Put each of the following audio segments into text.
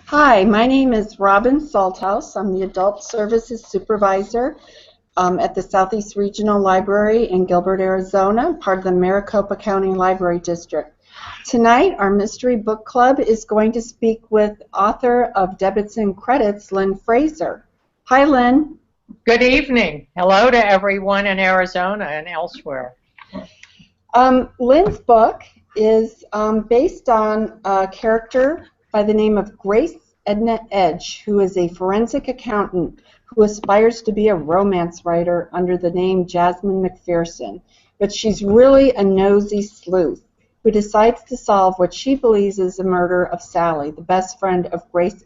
Hi, my name is Robin Salthouse. I'm the Adult Services Supervisor at the Southeast Regional Library in Gilbert, Arizona, part of the Maricopa County Library District. Tonight, our Mystery Book Club is going to speak with author of Debits and Credits, Lyn Fraser. Hi, Lyn. Good evening. Hello to everyone in Arizona and elsewhere. Lyn's book is based on a character by the name of Grace Edna Edge, who is a forensic accountant who aspires to be a romance writer under the name Jasmine McPherson. But she's really a nosy sleuth who decides to solve what she believes is the murder of Sally, the best friend of Grace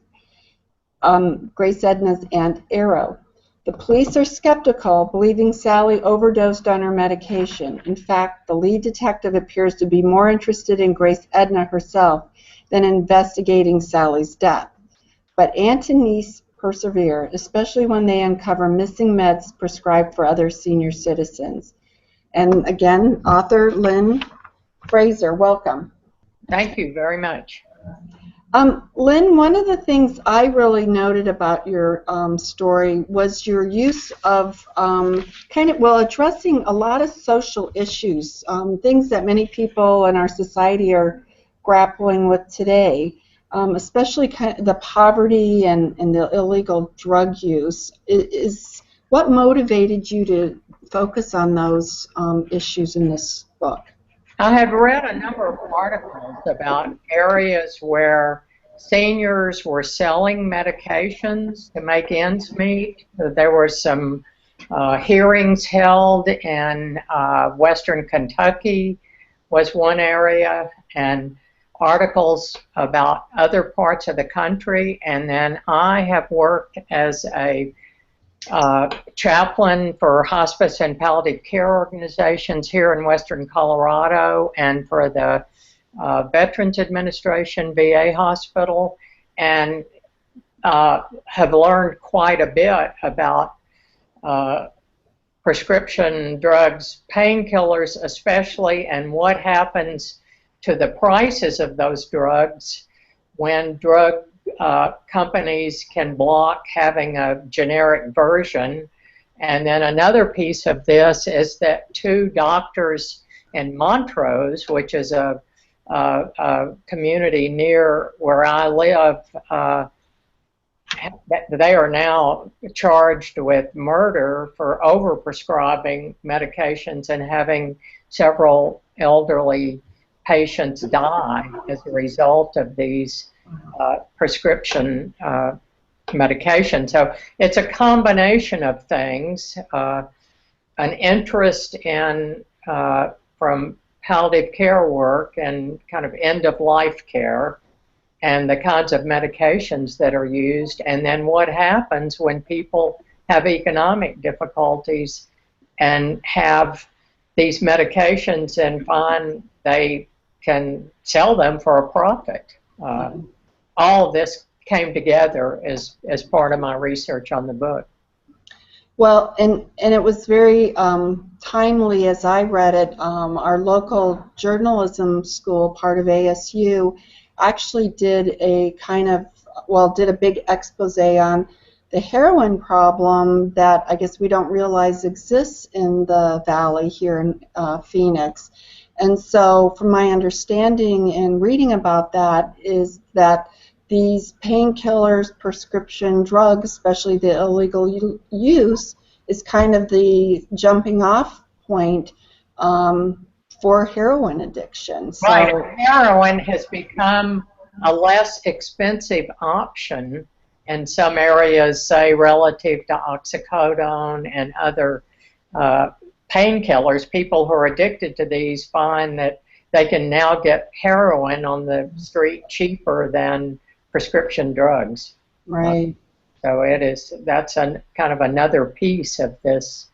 Edna's Aunt Arrow. The police are skeptical, believing Sally overdosed on her medication. In fact, the lead detective appears to be more interested in Grace Edna herself than investigating Sally's death. But aunt and niece persevere, especially when they uncover missing meds prescribed for other senior citizens. And again, author Lyn Fraser, welcome. Thank you very much. Lyn, one of the things I really noted about your story was your use of addressing a lot of social issues, things that many people in our society are grappling with today, especially the poverty and the illegal drug use. What motivated you to focus on those issues in this book? I had read a number of articles about areas where seniors were selling medications to make ends meet. There were some hearings held in western Kentucky was one area, and articles about other parts of the country. And then I have worked as a chaplain for hospice and palliative care organizations here in western Colorado and for the Veterans Administration VA hospital, and have learned quite a bit about prescription drugs, painkillers especially, and what happens to the prices of those drugs when drug companies can block having a generic version. And then another piece of this is that two doctors in Montrose, which is a community near where I live, they are now charged with murder for overprescribing medications and having several elderly patients die as a result of these prescription medication. So it's a combination of things, an interest in from palliative care work and kind of end-of-life care and the kinds of medications that are used, and then what happens when people have economic difficulties and have these medications and find they can sell them for a profit. All of this came together as part of my research on the book. Well, and it was very timely as I read it. Our local journalism school, part of ASU, actually did a big expose on the heroin problem that I guess we don't realize exists in the valley here in Phoenix. And so from my understanding and reading about that is that these painkillers, prescription drugs, especially the illegal use, is kind of the jumping off point for heroin addiction. So, right, heroin has become a less expensive option in some areas, say relative to oxycodone and other painkillers. People who are addicted to these find that they can now get heroin on the street cheaper than prescription drugs. Right. So that's kind of another piece of this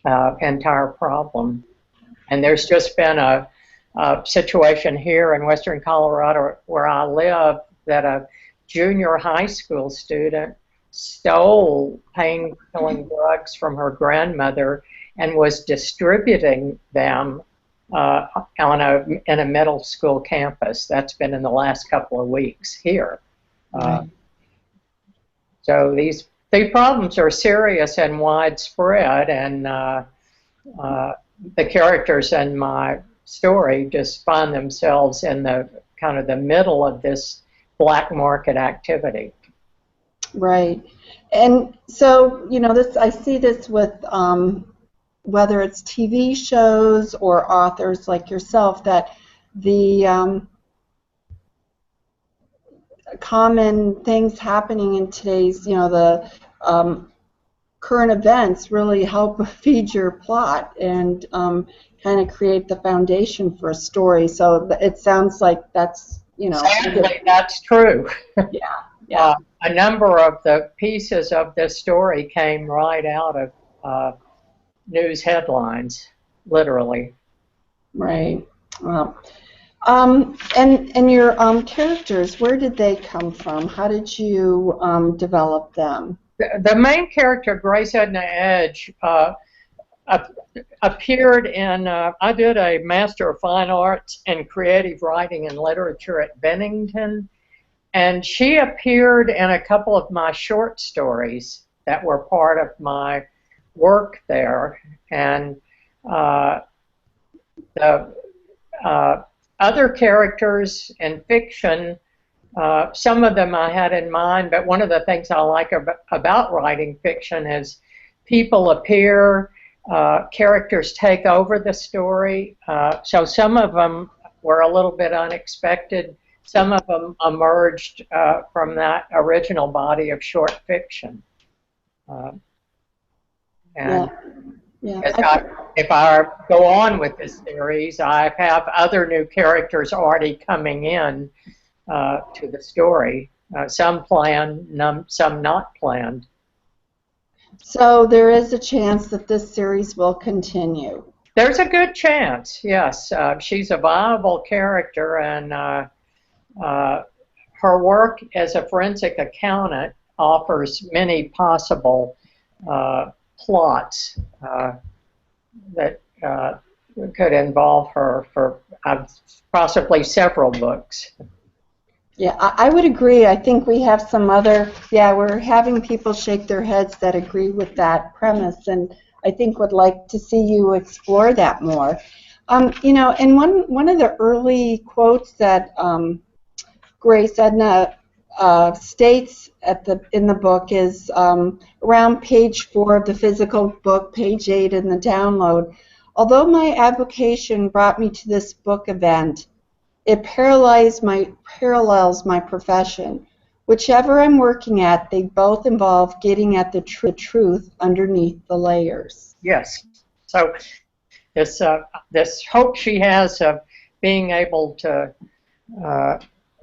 entire problem. And there's just been a situation here in western Colorado where I live that a junior high school student stole pain-killing drugs from her grandmother and was distributing them in a middle school campus. That's been in the last couple of weeks here. Uh, Right. so these problems are serious and widespread, and the characters in my story just find themselves in the kind of the middle of this black market activity. Right. And so, this I see this with whether it's TV shows or authors like yourself, that the common things happening in today's, the current events really help feed your plot and kind of create the foundation for a story. So it sounds like that's, Sadly, that's true. yeah, yeah. A number of the pieces of this story came right out of news headlines, literally. Right. Well, and your characters, where did they come from? How did you develop them? The main character, Grace Edna Edge, appeared in, I did a Master of Fine Arts in Creative Writing and Literature at Bennington, and she appeared in a couple of my short stories that were part of my work there. And the other characters in fiction, some of them I had in mind, but one of the things I like about writing fiction is people appear, characters take over the story. So some of them were a little bit unexpected. Some of them emerged from that original body of short fiction. And yeah. if I go on with this series, I have other new characters already coming in to the story. Some planned, some not planned. So there is a chance that this series will continue. There's a good chance, yes. She's a viable character, and her work as a forensic accountant offers many possible plots that could involve her for possibly several books. Yeah, I would agree. I think we have some other, we're having people shake their heads that agree with that premise, and I think would like to see you explore that more. And one of the early quotes that Grace Edna states in the book is around page 4 of the physical book, page 8 in the download. Although my avocation brought me to this book event, it parallels my profession. Whichever I'm working at, they both involve getting at the truth underneath the layers. Yes. So this hope she has of being able to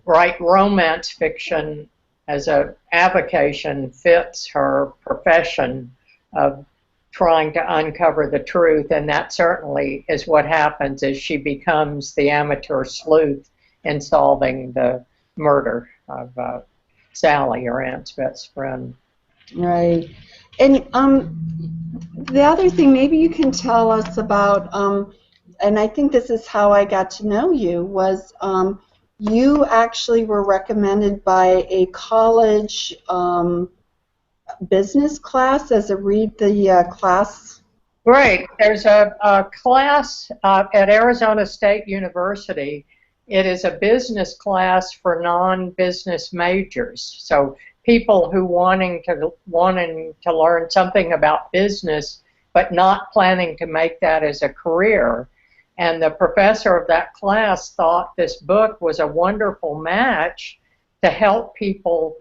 write romance fiction as an avocation fits her profession of trying to uncover the truth, and that certainly is what happens as she becomes the amateur sleuth in solving the murder of Sally, her aunt's best friend. Right. And the other thing, maybe you can tell us about, and I think this is how I got to know you, was you actually were recommended by a college business class as a read the class. Right. There's a class at Arizona State University. It is a business class for non-business majors. So people who wanting to learn something about business, but not planning to make that as a career. And the professor of that class thought this book was a wonderful match to help people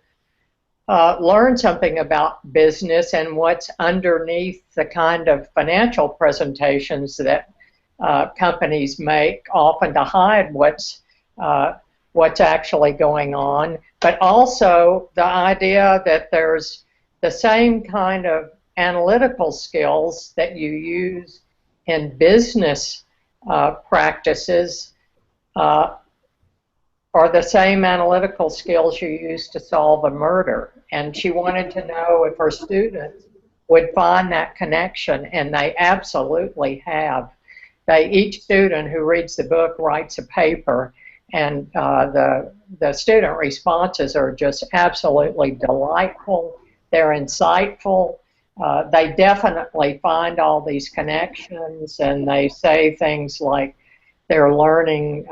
learn something about business and what's underneath the kind of financial presentations that companies make, often to hide what's actually going on, but also the idea that there's the same kind of analytical skills that you use in business practices are the same analytical skills you use to solve a murder. And she wanted to know if her students would find that connection, and they absolutely have. Each student who reads the book writes a paper, and the student responses are just absolutely delightful. They're insightful. They definitely find all these connections, and they say things like they're learning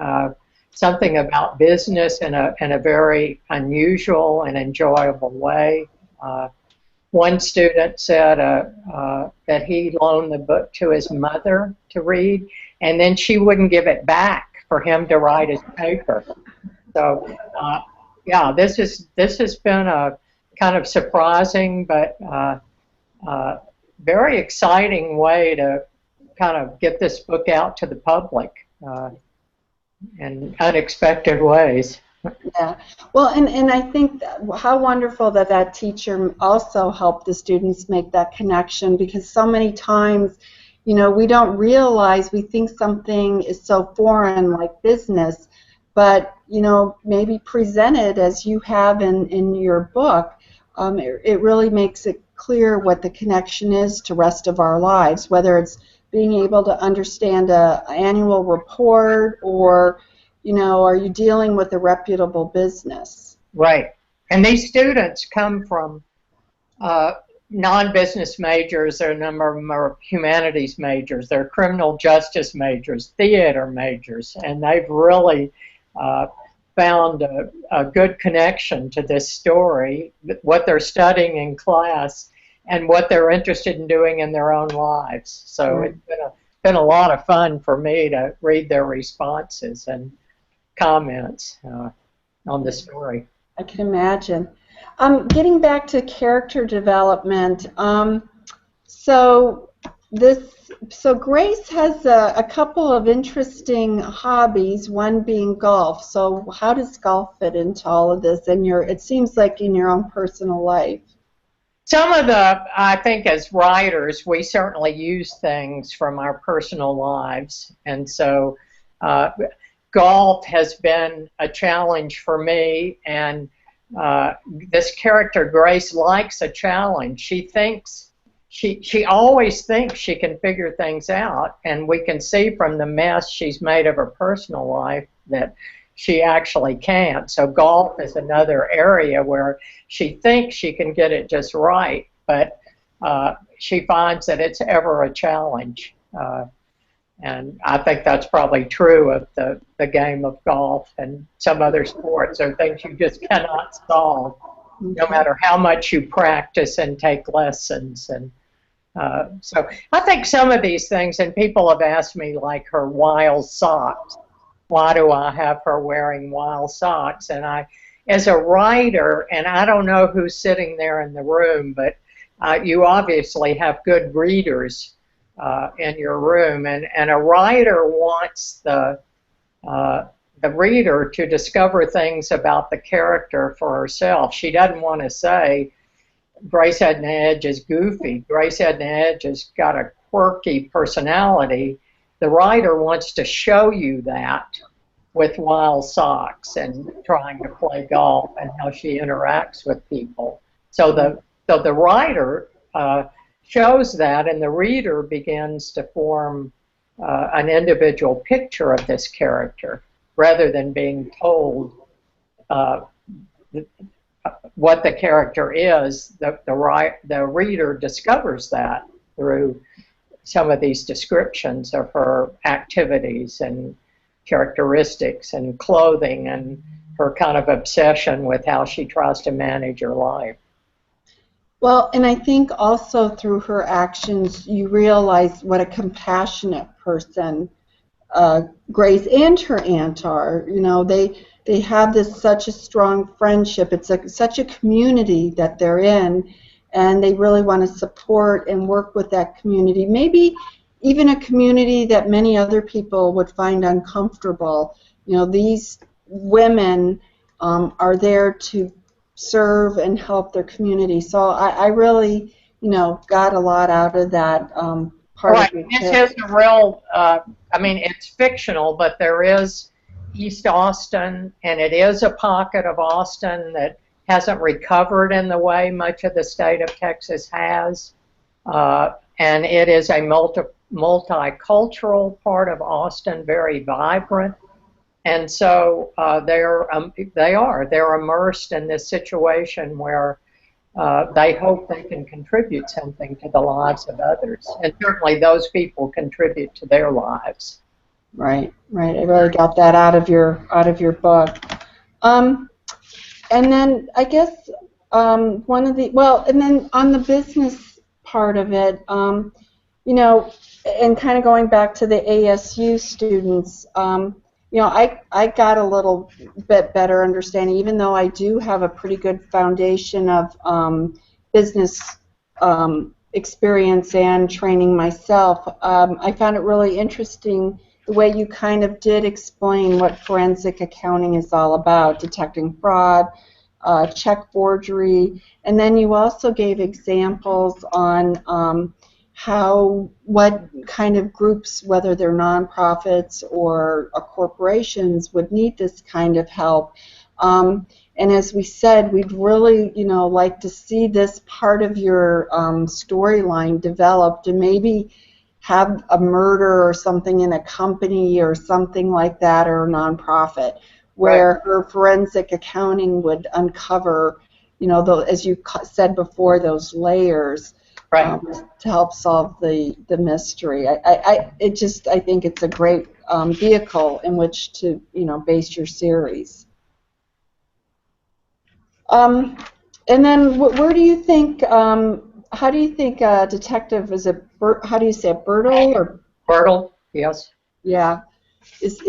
something about business in a very unusual and enjoyable way. One student said that he loaned the book to his mother to read, and then she wouldn't give it back for him to write his paper. So, yeah, this has been a kind of surprising but very exciting way to kind of get this book out to the public in unexpected ways. Yeah. Well, and I think how wonderful that that teacher also helped the students make that connection, because so many times, you know, we don't realize, we think something is so foreign like business, but, you know, maybe presented as you have in your book, it really makes it clear what the connection is to rest of our lives, whether it's being able to understand an annual report, or, you know, are you dealing with a reputable business? Right. And these students come from non-business majors. A number of them are humanities majors. They're criminal justice majors, theater majors, and they've really found a good connection to this story, what they're studying in class, and what they're interested in doing in their own lives. So it's been a lot of fun for me to read their responses and comments on the story. I can imagine. Getting back to character development, so Grace has a couple of interesting hobbies, one being golf. So how does golf fit into all of this? And it seems like in your own personal life. Some of I think as writers, we certainly use things from our personal lives, and so golf has been a challenge for me, and this character, Grace, likes a challenge. She always thinks she can figure things out, and we can see from the mess she's made of her personal life that she actually can't. So golf is another area where she thinks she can get it just right, but she finds that it's ever a challenge. And I think that's probably true of the game of golf and some other sports. Are things you just cannot solve, no matter how much you practice and take lessons. And so I think some of these things, and people have asked me, like her wild socks. Why do I have her wearing wild socks? And as a writer, and I don't know who's sitting there in the room, but you obviously have good readers in your room, and a writer wants the reader to discover things about the character for herself. She doesn't want to say Grace Hadden Edge is goofy. Grace Hadden Edge has got a quirky personality. The writer wants to show you that with wild socks and trying to play golf and how she interacts with people. So the writer shows that, and the reader begins to form an individual picture of this character rather than being told what the character is. The reader discovers that through some of these descriptions of her activities and characteristics and clothing and her kind of obsession with how she tries to manage her life. Well, and I think also through her actions you realize what a compassionate person Grace and her aunt are. You know, they have such a strong friendship. It's such a community that they're in, and they really want to support and work with that community. Maybe even a community that many other people would find uncomfortable. You know, these women are there to serve and help their community. So I really, you know, got a lot out of that part right. of your This is a real, I mean, it's fictional, but there is East Austin, and it is a pocket of Austin that hasn't recovered in the way much of the state of Texas has. And it is a multicultural part of Austin, very vibrant. And so they're immersed in this situation where they hope they can contribute something to the lives of others, and certainly those people contribute to their lives. Right, right. I really got that out of your book. Um, and then I guess one of the and then on the business part of it, you know, and kind of going back to the ASU students, I got a little bit better understanding, even though I do have a pretty good foundation of business experience and training myself. I found it really interesting the way you kind of did explain what forensic accounting is all about, detecting fraud, check forgery, and then you also gave examples on what kind of groups, whether they're nonprofits or corporations, would need this kind of help. And as we said, we'd really, like to see this part of your storyline developed, and maybe have a murder or something in a company or something like that, or a nonprofit, where her forensic accounting would uncover, as you said before, those layers. Right. To help solve the mystery. I think it's a great vehicle in which to base your series. And then where do you think? How do you think detective is it? How do you say it? Bertle or Bertle? Yes. Yeah. Is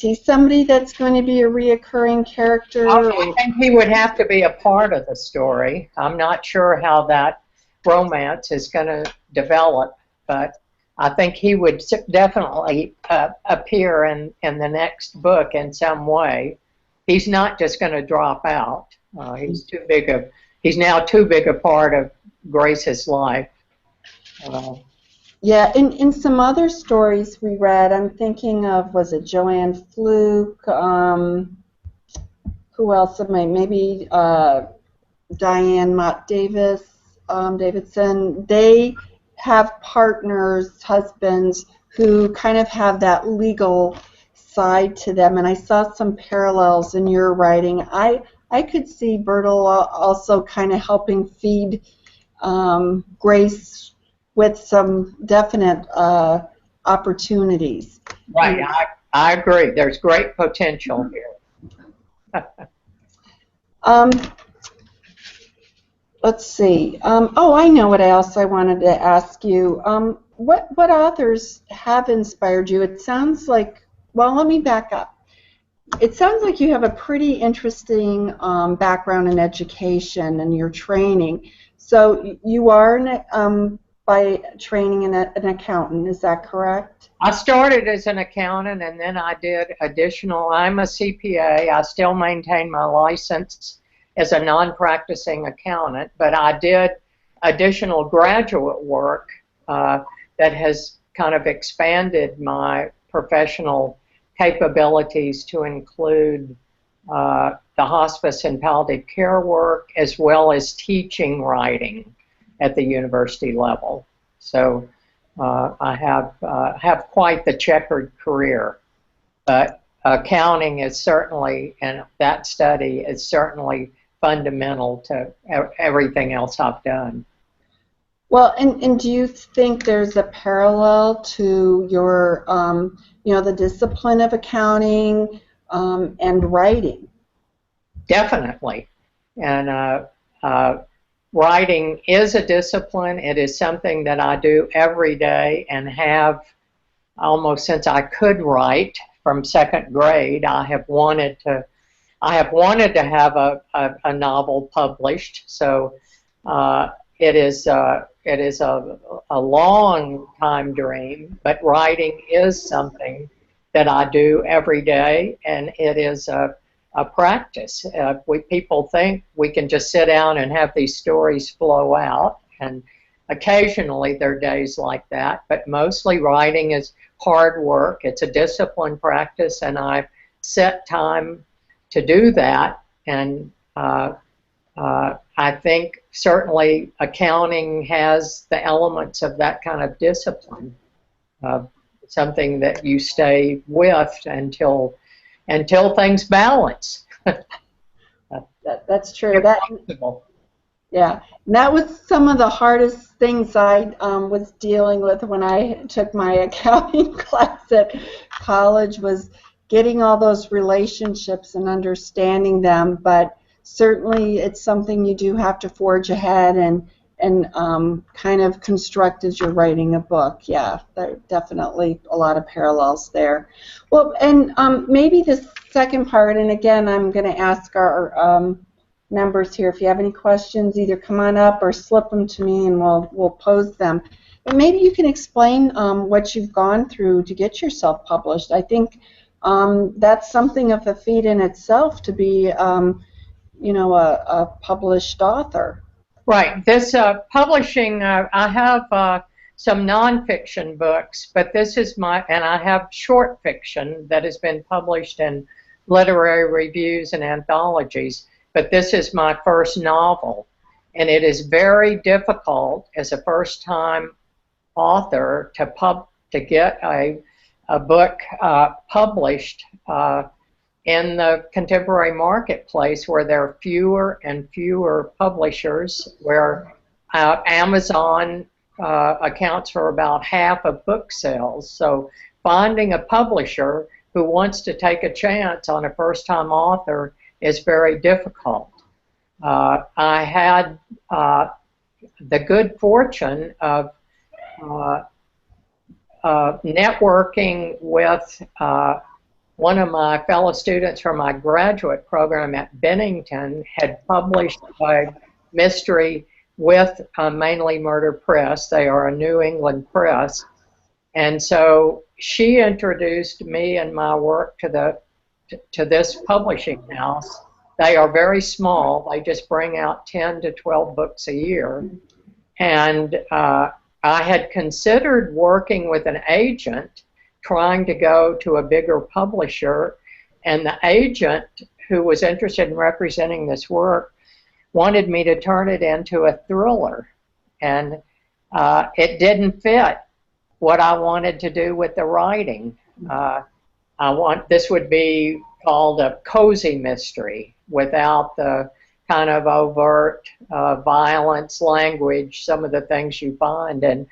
he somebody that's going to be a reoccurring character? I think he would have to be a part of the story. I'm not sure how that romance is going to develop, but I think he would definitely appear in the next book in some way. He's not just going to drop out. He's now too big a part of Grace's life. Yeah, in some other stories we read, I'm thinking of, was it Joanne Fluke? Who else am I? Maybe Diane Mott Davidson. They have partners, husbands, who kind of have that legal side to them, and I saw some parallels in your writing. I could see Bertle also kind of helping feed Grace with some definite opportunities. Right, I agree. There's great potential here. Let's see. I know what else I wanted to ask you. What authors have inspired you? It sounds like, well, let me back up. It sounds like you have a pretty interesting background in education and your training. So you are by training an accountant, is that correct? I started as an accountant, and then I did additional. I'm a CPA. I still maintain my license as a non-practicing accountant, but I did additional graduate work that has kind of expanded my professional capabilities to include the hospice and palliative care work, as well as teaching writing at the university level. So I have quite the checkered career, but accounting is certainly, and that study is certainly fundamental to everything else I've done. Well, and do you think there's a parallel to your, the discipline of accounting and writing? Definitely. And writing is a discipline. It is something that I do every day and have almost since I could write from second grade. I have wanted to have a novel published. So it is a long time dream, but writing is something that I do every day, and it is a practice. People think we can just sit down and have these stories flow out, and occasionally there are days like that, but mostly writing is hard work. It's a disciplined practice, and I've set time to do that, and I think certainly accounting has the elements of that kind of discipline, something that you stay with until until things balance. That's true. Yeah, and that was some of the hardest things I was dealing with when I took my accounting class at college, was getting all those relationships and understanding them. But certainly it's something you do have to forge ahead and kind of construct as you're writing a book. Yeah, there are definitely a lot of parallels there. Well, and maybe the second part, and again, I'm going to ask our members here, if you have any questions, either come on up or slip them to me and we'll pose them. But maybe you can explain what you've gone through to get yourself published. I think that's something of a feat in itself to be, you know, a published author. Right. This publishing, I have some nonfiction books, but this is and I have short fiction that has been published in literary reviews and anthologies. But this is my first novel, and it is very difficult as a first-time author to get a book published in the contemporary marketplace, where there are fewer and fewer publishers, where Amazon accounts for about half of book sales. So finding a publisher who wants to take a chance on a first-time author is very difficult. I had the good fortune of networking with one of my fellow students from my graduate program at Bennington. Had published a mystery with Mainly Murder Press. They are a New England press. And so she introduced me and my work to this publishing house. They are very small. They just bring out 10 to 12 books a year. And I had considered working with an agent, trying to go to a bigger publisher, and the agent who was interested in representing this work wanted me to turn it into a thriller. And it didn't fit what I wanted to do with the writing. This would be called a cozy mystery, without the kind of overt violence language, some of the things you find. And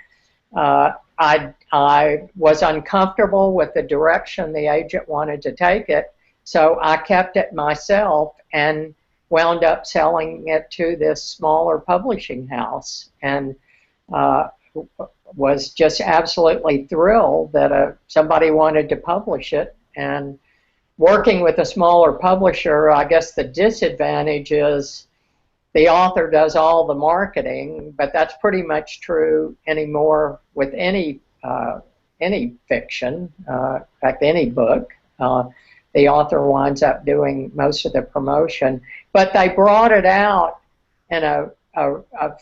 I was uncomfortable with the direction the agent wanted to take it, so I kept it myself and wound up selling it to this smaller publishing house, and was just absolutely thrilled that somebody wanted to publish it. And working with a smaller publisher, I guess the disadvantage is the author does all the marketing, but that's pretty much true anymore with any fiction, in fact, any book. The author winds up doing most of the promotion. But they brought it out in a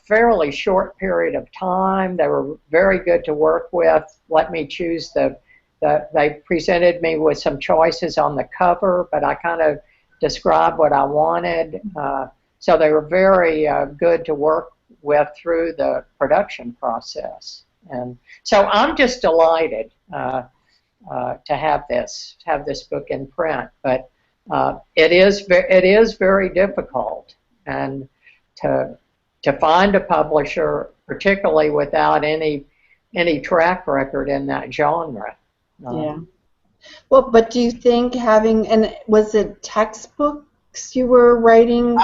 fairly short period of time. They were very good to work with. Let me choose they presented me with some choices on the cover, but I kind of described what I wanted. So they were very good to work with through the production process. And so I'm just delighted to have this book in print. But it is very difficult, and to find a publisher, particularly without any track record in that genre. Yeah. Well, but do you think and was it textbooks you were writing?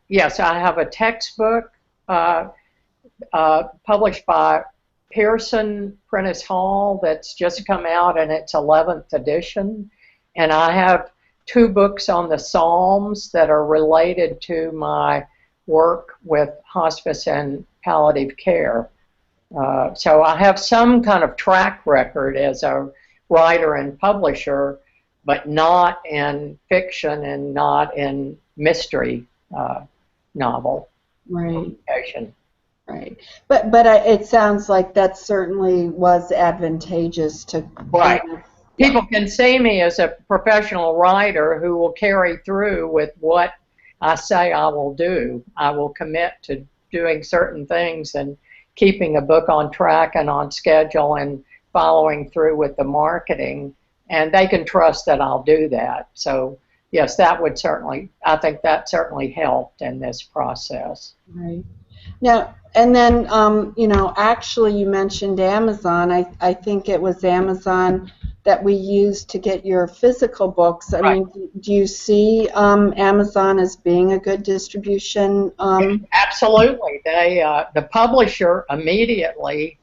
Yes, I have a textbook published by Pearson Prentice Hall that's just come out in its 11th edition, and I have 2 books on the Psalms that are related to my work with hospice and palliative care. So I have some kind of track record as a writer and publisher, but not in fiction and not in mystery novel publication. Right. But it sounds like that certainly was advantageous to. Right. People can see me as a professional writer who will carry through with what I say I will do. I will commit to doing certain things and keeping a book on track and on schedule and following through with the marketing. and they can trust that I'll do that. So yes, that would certainly, I think that certainly helped in this process. Right. Now, and then, you know, actually you mentioned Amazon. I think it was Amazon that we used to get your physical books. I Right. mean, do you see Amazon as being a good distribution? Absolutely. They, the publisher immediately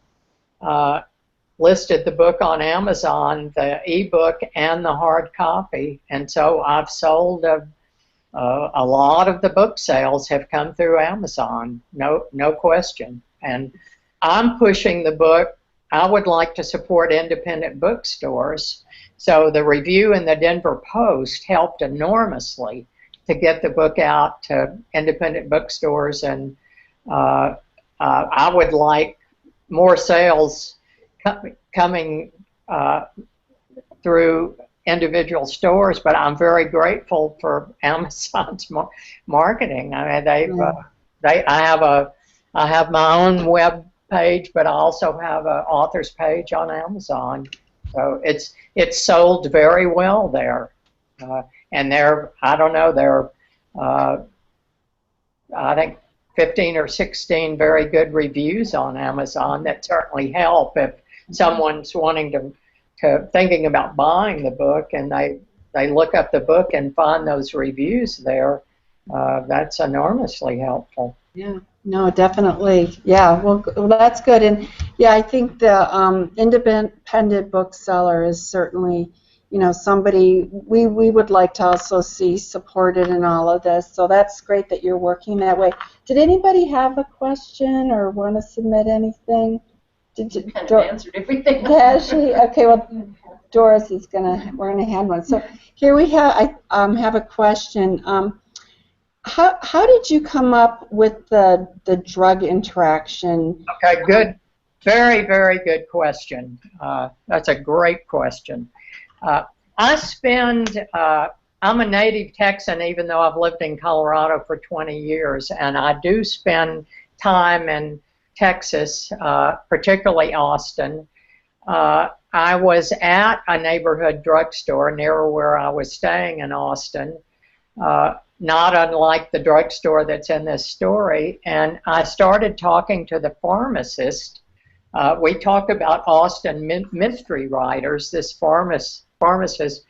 listed the book on Amazon, the ebook and the hard copy, and so I've sold a lot of the book sales have come through Amazon, no question. And I'm pushing the book. I would like to support independent bookstores, so the review in the Denver Post helped enormously to get the book out to independent bookstores, and I would like more sales coming through individual stores, but I'm very grateful for Amazon's marketing. I mean, I have my own web page, but I also have an author's page on Amazon. So it's sold very well there, and I don't know, I think 15 or 16 very good reviews on Amazon that certainly help if someone's wanting to thinking about buying the book, and they look up the book and find those reviews there. That's enormously helpful. Yeah, no, definitely. Yeah, well, that's good. And yeah, I think the independent bookseller is certainly, you know, somebody we would like to also see supported in all of this. So that's great that you're working that way. Did anybody have a question or want to submit anything? You kind of answered everything. Has she? Okay, well, Doris is we're gonna hand one. So here we have, I have a question. How did you come up with the drug interaction? Okay, good. Very, very good question. That's a great question. I spend, I'm a native Texan, even though I've lived in Colorado for 20 years, and I do spend time in Texas, particularly Austin. I was at a neighborhood drugstore near where I was staying in Austin, not unlike the drugstore that's in this story, and I started talking to the pharmacist. We talked about Austin mystery writers. This pharmacist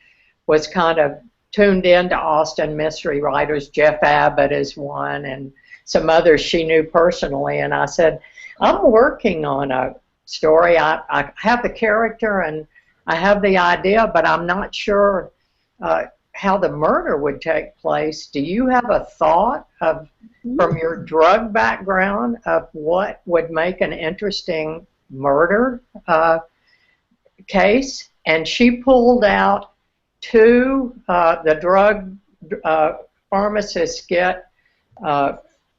was kind of tuned into Austin mystery writers. Jeff Abbott is one, and some others she knew personally, and I said, I'm working on a story. I have the character and I have the idea, but I'm not sure how the murder would take place. Do you have a thought from your drug background of what would make an interesting murder case? And she pulled out the drug pharmacists get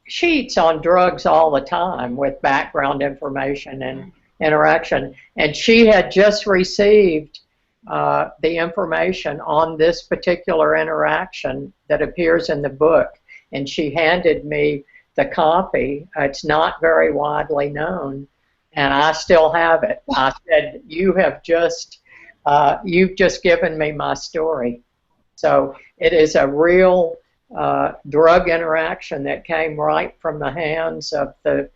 sheets on drugs all the time with background information and interaction, and she had just received the information on this particular interaction that appears in the book, and she handed me the copy. It's not very widely known, and I still have it. I said, you've just given me my story. So it is a real drug interaction that came right from the hands of the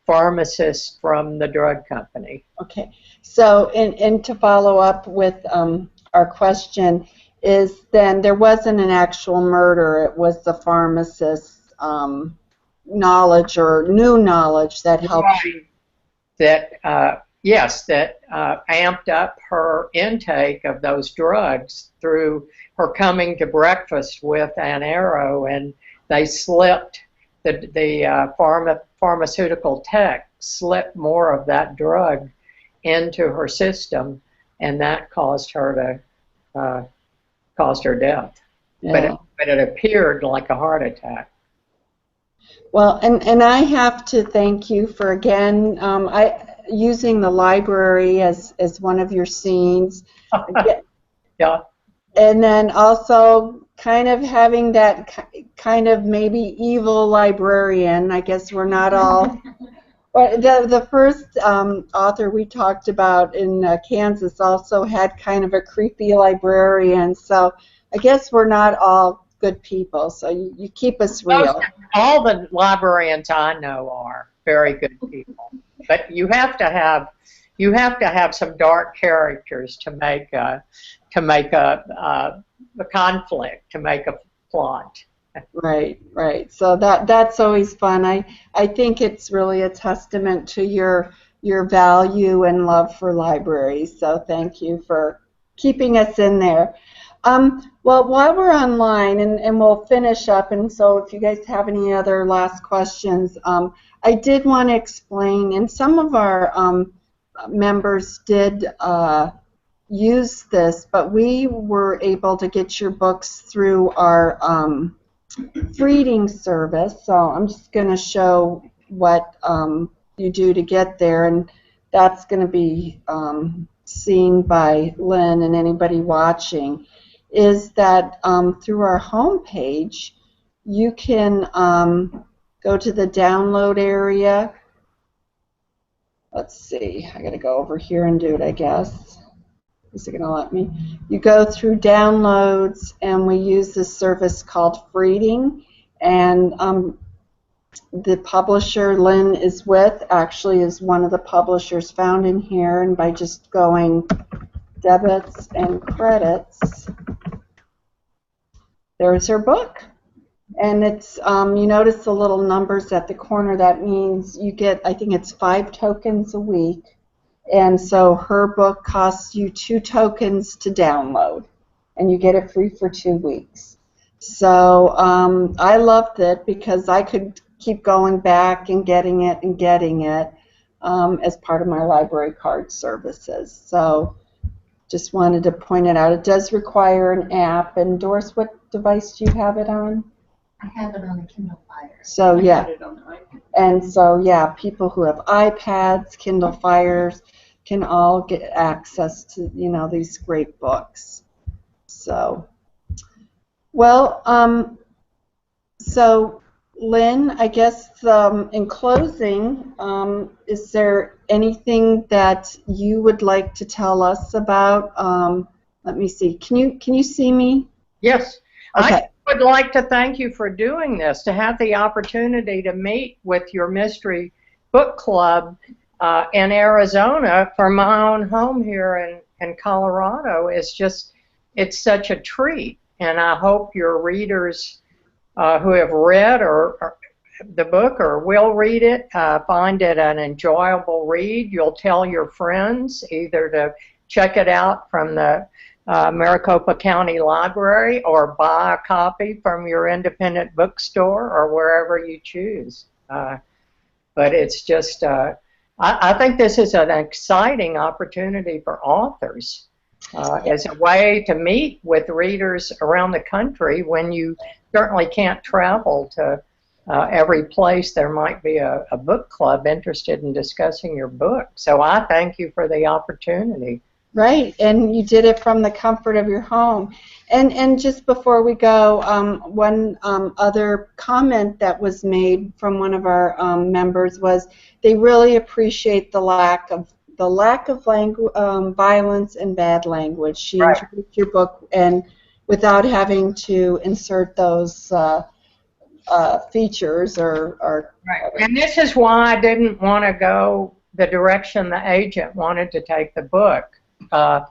pharmacist from the drug company. Okay, so and to follow up with our question is then there wasn't an actual murder, it was the pharmacist's knowledge or new knowledge that helped you. That yes, that amped up her intake of those drugs through her coming to breakfast with an arrow, and they slipped, the pharmaceutical tech slipped more of that drug into her system, and that caused her death. Yeah. But it appeared like a heart attack. Well, and I have to thank you for again using the library as one of your scenes. Yeah. And then also kind of having that kind of maybe evil librarian. I guess we're not all Well, the first author we talked about in Kansas also had kind of a creepy librarian, so I guess we're not all good people, so you keep us real. All the librarians I know are very good people, but you have to have some dark characters to make a conflict, to make a plot. Right, right. So that's always fun. I think it's really a testament to your value and love for libraries. So thank you for keeping us in there. Well, while we're online, and we'll finish up, and so if you guys have any other last questions, I did want to explain, and some of our members did use this, but we were able to get your books through our reading service. So I'm just going to show what you do to get there, and that's going to be seen by Lynn and anybody watching, is that through our home page you can go to the download area. Let's see, I got to go over here and do it, I guess. Is it going to let me? You go through downloads, and we use this service called Reading, and the publisher Lynn is with actually is one of the publishers found in here, and by just going debits and credits, there's her book. And it's you notice the little numbers at the corner. That means you get, I think it's 5 tokens a week. And so her book costs you 2 tokens to download, and you get it free for 2 weeks. So I loved it because I could keep going back and getting it as part of my library card services. So just wanted to point it out. It does require an app. And Doris, what device do you have it on? I have it on the Kindle Fire. So yeah. I have it on the iPad. And so yeah, people who have iPads, Kindle Fires, can all get access to, you know, these great books. So, well, so Lynn, I guess in closing, is there anything that you would like to tell us about? Let me see. Can you see me? Yes. Okay. I would like to thank you for doing this, to have the opportunity to meet with your mystery book club in Arizona from my own home here in Colorado. It's such a treat, and I hope your readers who have read or the book or will read it find it an enjoyable read. You'll tell your friends either to check it out from the Maricopa County Library or buy a copy from your independent bookstore or wherever you choose. But it's just, I think this is an exciting opportunity for authors as a way to meet with readers around the country when you certainly can't travel to every place there might be a book club interested in discussing your book. So I thank you for the opportunity. Right, and you did it from the comfort of your home. And just before we go, one other comment that was made from one of our members was they really appreciate the lack of violence and bad language. She introduced your book and without having to insert those features or right. And this is why I didn't want to go the direction the agent wanted to take the book. So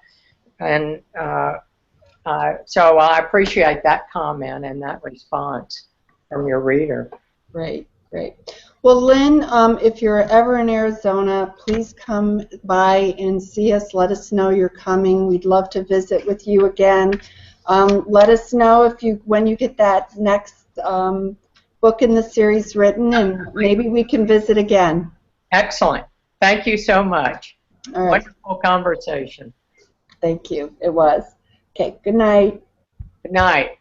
I appreciate that comment and that response from your reader. Great, great. Well, Lynn, if you're ever in Arizona, please come by and see us. Let us know you're coming. We'd love to visit with you again. Let us know when you get that next book in the series written, and maybe we can visit again. Excellent. Thank you so much. All right. Wonderful conversation. Thank you. It was. Okay, good night. Good night.